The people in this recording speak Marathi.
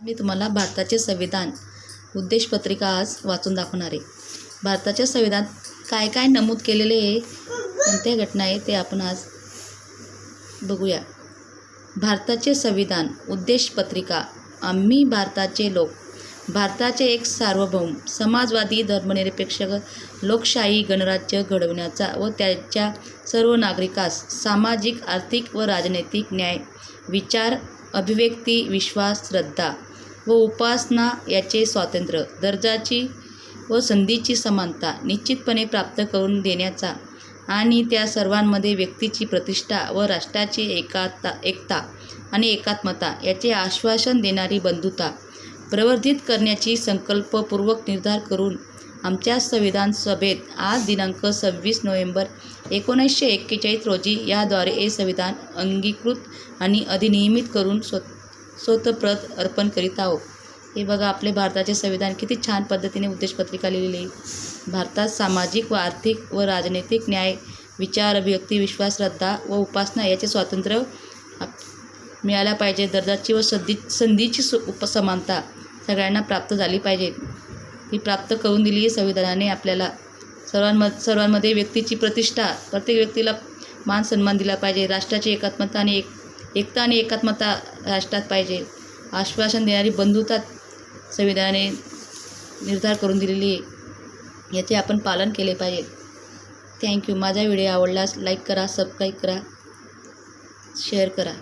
मी तुम्हाला भारताचे संविधान उद्देशपत्रिका आज वाचून दाखवणार आहे. भारताच्या संविधानात काय काय नमूद केलेले आहे, कोणत्या घटना आहे ते आपण आज बघूया. भारताचे संविधान उद्देशपत्रिका. आम्ही भारताचे लोक. भारताचे एक सार्वभौम, समाजवादी, धर्मनिरपेक्ष, लोकशाही गणराज्य घडविण्याचा व त्याच्या सर्व नागरिकास सामाजिक, आर्थिक व राजनैतिक न्याय, विचार, अभिव्यक्ती, विश्वास, श्रद्धा व उपासना याचे स्वातंत्र्य, दर्जाची व संधीची समानता निश्चितपणे प्राप्त करून देण्याचा आणि त्या सर्वांमध्ये व्यक्तीची प्रतिष्ठा व राष्ट्राची एकता आणि एकात्मता याचे आश्वासन देणारी बंधुता प्रवर्धित करण्याची संकल्पपूर्वक निर्धार करून आमच्या संविधान सभेत आज दिनांक 26 नोव्हेंबर 1941 रोजी याद्वारे हे संविधान अंगीकृत आणि अधिनियमित करून स्वतःप्रत अर्पण करीत आहोत. हे बघा, आपले भारताचे संविधान किती छान पद्धतीने उद्देशपत्रिका लिहिलेली आहे. भारतात सामाजिक व आर्थिक व राजनैतिक न्याय, विचार, अभिव्यक्ती, विश्वास, श्रद्धा व उपासना याचे स्वातंत्र्य मिळायला पाहिजे. दर्जाची व संधीची समानता सगळ्यांना प्राप्त झाली पाहिजे. ती प्राप्त करून दिली आहे संविधानाने आपल्याला. सर्वांमध्ये व्यक्तीची प्रतिष्ठा, प्रत्येक व्यक्तीला मान सन्मान दिला पाहिजे. राष्ट्राची एकात्मता आणि एकता आणि एकात्मता राष्ट्रात पाहिजे. आश्वासन देणारी बंधुता संविधानाने निर्धार करून दिलेली आहे. याचे आपण पालन केले पाहिजे. थँक्यू. माझा व्हिडिओ आवडल्यास लाईक करा, सबस्क्राईब करा, शेअर करा.